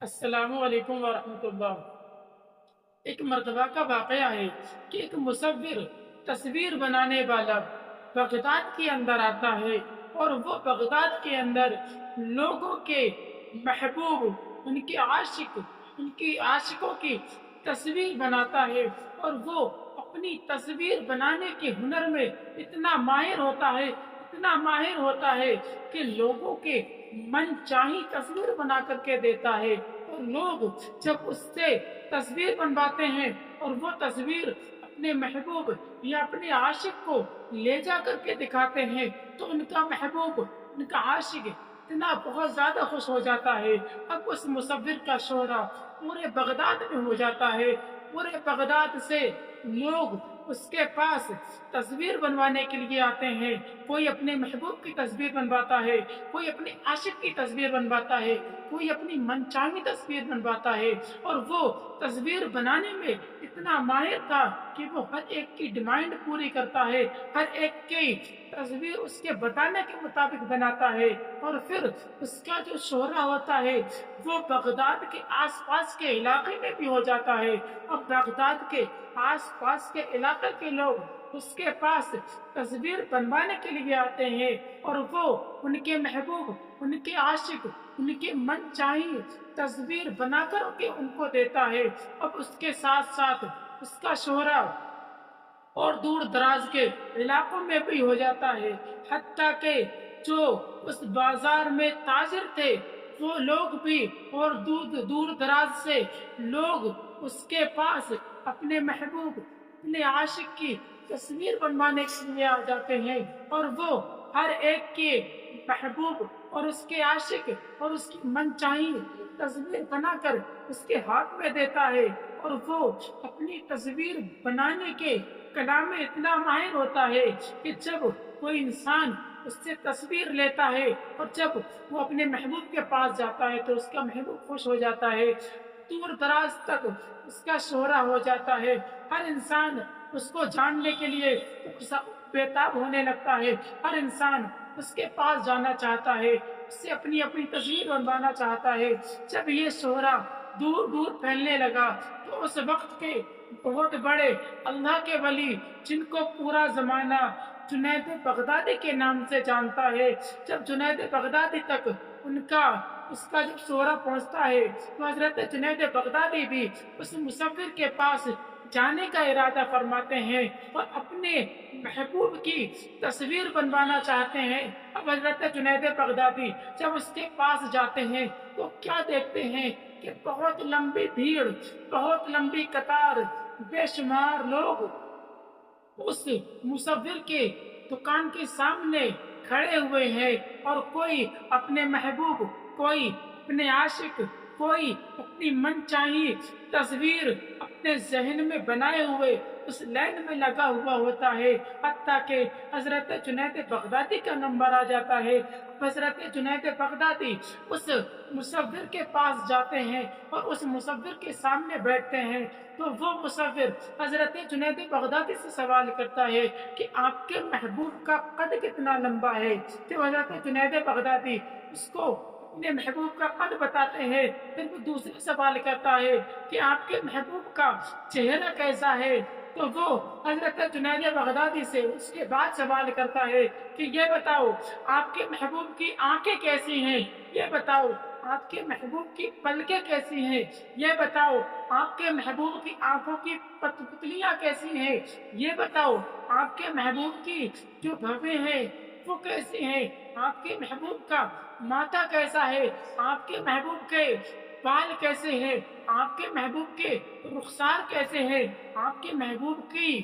السلام علیکم ورحمۃ اللہ۔ ایک مرتبہ کا واقعہ ہے کہ ایک مصور تصویر بنانے والا بغداد کے اندر آتا ہے، اور وہ بغداد کے اندر لوگوں کے محبوب، ان کے عاشق، ان کی عاشقوں کی تصویر بناتا ہے، اور وہ اپنی تصویر بنانے کے ہنر میں اتنا ماہر ہوتا ہے، اتنا ماہر ہوتا ہے کہ لوگوں کے من چاہی تصویر بنا کر کے دیتا ہے، اور لوگ جب اس سے تصویر بنواتے ہیں اور وہ تصویر اپنے محبوب یا اپنے عاشق کو لے جا کر کے دکھاتے ہیں، تو ان کا محبوب، ان کا عاشق اتنا بہت زیادہ خوش ہو جاتا ہے۔ اب اس مصور کا شہرہ پورے بغداد میں ہو جاتا ہے، پورے بغداد سے لوگ اس کے پاس تصویر بنوانے کے لیے آتے ہیں۔ کوئی اپنے محبوب کی تصویر بنواتا ہے، کوئی اپنے عاشق کی تصویر بنواتا ہے، کوئی اپنی منچاہی تصویر بنواتا ہے، اور وہ تصویر بنانے میں اتنا ماہر تھا کہ وہ ہر ایک کی ڈیمانڈ پوری کرتا ہے، ہر ایک کی تصویر اس کے بتانے کے مطابق بناتا ہے، اور پھر اس کا جو شہرہ ہوتا ہے وہ بغداد کے آس پاس کے علاقے میں بھی ہو جاتا ہے۔ اب بغداد کے آس پاس کے علاقے کے لوگ اس کے پاس تصویر بنوانے کے لیے آتے ہیں، اور وہ ان کے محبوب، ان کے عاشق، ان کے من چاہی تصویر بنا کر کے ان کو دیتا ہے۔ اب اس کے ساتھ ساتھ اس کا شہرہ اور دور دراز کے علاقوں میں بھی ہو جاتا ہے، حتیٰ کہ جو اس بازار میں تاجر تھے وہ لوگ بھی، اور دور دراز سے لوگ اس کے پاس اپنے محبوب، اپنے عاشق کی تصویر بنوانے کے لیے آ جاتے ہیں، اور وہ ہر ایک کے محبوب اور اس کے عاشق اور اس کی من چاہی تصویر بنا کر اس کے ہاتھ میں دیتا ہے، اور وہ اپنی تصویر بنانے کے کلا میں اتنا ماہر ہوتا ہے کہ جب کوئی انسان اس سے تصویر لیتا ہے اور جب وہ اپنے محبوب کے پاس جاتا ہے تو اس کا محبوب خوش ہو جاتا ہے، دور دراز تک اس کا شہرہ ہو جاتا ہے، ہر انسان اس کو جاننے کے لیے بےتاب ہونے لگتا ہے، ہر انسان اس کے پاس جانا چاہتا ہے، اس سے اپنی اپنی تصویر بنوانا چاہتا ہے۔ جب یہ شہرہ دور دور پھیلنے لگا تو اس وقت کے بہت بڑے اللہ کے ولی، جن کو پورا زمانہ جنید بغدادی کے نام سے جانتا ہے، جب جنید بغدادی تک اس کا جب شہرہ پہنچتا ہے تو حضرت جنید بغدادی بھی اس مصور کے پاس جانے کا ارادہ فرماتے ہیں اور اپنے محبوب کی تصویر بنوانا چاہتے ہیں۔ اب حضرت جنید بغدادی جب اس کے پاس جاتے ہیں تو کیا دیکھتے ہیں کہ بہت لمبی بھیڑ، بہت لمبی قطار، بے شمار لوگ اس مصور کے دکان کے سامنے کھڑے ہوئے ہیں، اور کوئی اپنے محبوب، کوئی اپنے عاشق، کوئی اپنی من چاہی تصویر اپنے ذہن میں بنائے ہوئے اس لائن میں لگا ہوا ہوتا ہے، حتیٰ کہ حضرت جنید بغدادی کا نمبر آ جاتا ہے۔ حضرت جنید بغدادی اس مصور کے پاس جاتے ہیں اور اس مصور کے سامنے بیٹھتے ہیں، تو وہ مصور حضرت جنید بغدادی سے سوال کرتا ہے کہ آپ کے محبوب کا قد کتنا لمبا ہے؟ جب حضرت جنید بغدادی اس کو اپنے محبوب کا قد بتاتے ہیں، پھر وہ دوسرے سوال کرتا ہے کہ آپ کے محبوب کا چہرہ کیسا ہے؟ تو وہ حضرت جنید بغدادی سے اس کے بعد سوال کرتا ہے کہ یہ بتاؤ آپ کے محبوب کی آنکھیں کیسی ہیں؟ یہ بتاؤ آپ کے محبوب کی پلکیں کیسی ہیں؟ یہ بتاؤ آپ کے محبوب کی آنکھوں کی پتلیاں کیسی ہیں؟ یہ بتاؤ آپ کے محبوب کی جو بھویں ہیں وہ کیسی ہیں؟ آپ کے محبوب کا ماتھا کیسا ہے؟ آپ کے محبوب کے بال کیسے ہیں؟ آپ کے محبوب کے رخسار کیسے ہیں؟ آپ کے محبوب کی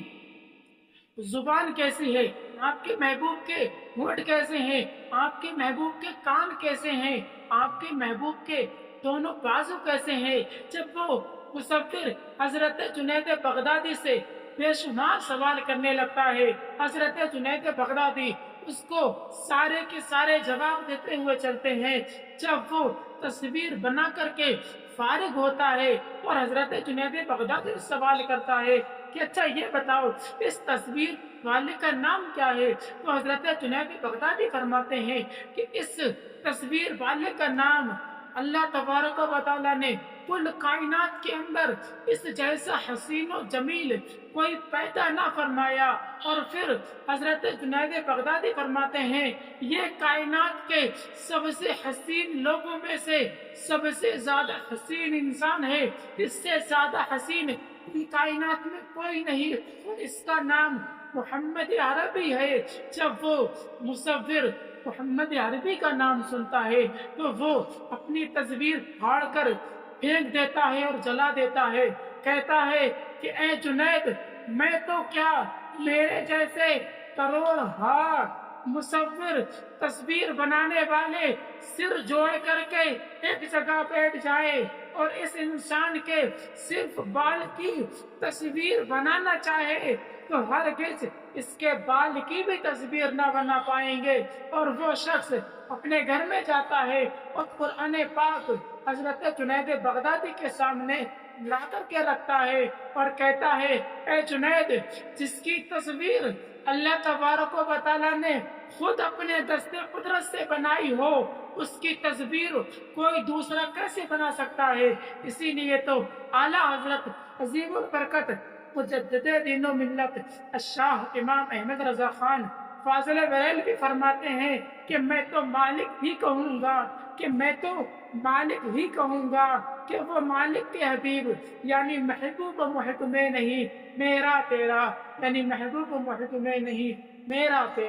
زبان کیسی ہے؟ آپ کے محبوب کے ہونٹ کیسے ہیں؟ آپ کے محبوب کے کان کیسے ہیں؟ آپ کے محبوب کے دونوں بازو کیسے ہیں؟ جب وہ مصور حضرت جنید بغدادی سے بے شمار سوال کرنے لگتا ہے، حضرت جنید بغدادی اس کو سارے کے سارے جواب دیتے ہوئے چلتے ہیں۔ جب وہ تصویر بنا کر کے فارغ ہوتا ہے اور حضرت جنید بغدادی سے سوال کرتا ہے کہ اچھا یہ بتاؤ اس تصویر والے کا نام کیا ہے؟ تو حضرت جنید بغدادی فرماتے ہیں کہ اس تصویر والے کا نام اللہ تبارک و تعالیٰ نے کل کائنات کے اندر اس جیسا حسین و جمیل کوئی پیدا نہ فرمایا۔ اور پھر حضرت جنید بغدادی فرماتے ہیں یہ کائنات کے سب سے حسین لوگوں میں سے سب سے زیادہ حسین انسان ہے، اس سے زیادہ حسین کائنات میں کوئی نہیں، اور اس کا نام محمد عربی ہے۔ جب وہ مصور محمد عربی کا نام سنتا ہے تو وہ اپنی تصویر پھاڑ کر پھینک دیتا ہے اور جلا دیتا ہے، کہتا ہے کہ اے جنید، میں تو کیا، میرے جیسے کروڑ مصور تصویر بنانے والے سر جوڑ کر کے ایک جگہ بیٹھ جائے اور اس انسان کے صرف بال کی تصویر بنانا چاہے تو ہرگز اس کے بال کی بھی تصویر نہ بنا پائیں گے۔ اور وہ شخص اپنے گھر میں جاتا ہے اور قرآن پاک حضرت جنید بغدادی کے سامنے لا کر کے رکھتا ہے اور کہتا ہے اے جنید، جس کی تصویر اللہ تبارک و تعالیٰ نے خود اپنے دست قدرت سے بنائی ہو، اس کی تصویر کوئی دوسرا کیسے بنا سکتا ہے؟ اسی لیے تو اعلیٰ حضرت عظیم البرکت مجدد دین و ملت الشاہ امام احمد رضا خان فاضل بریلوی فرماتے ہیں کہ میں تو مالک ہی کہوں گا، کہ میں تو مالک ہی کہوں گا کہ وہ مالک کے حبیب یعنی محبوب و محب میں نہیں، میرا تیرا، یعنی محبوب و محب میں نہیں، میرا تیرا۔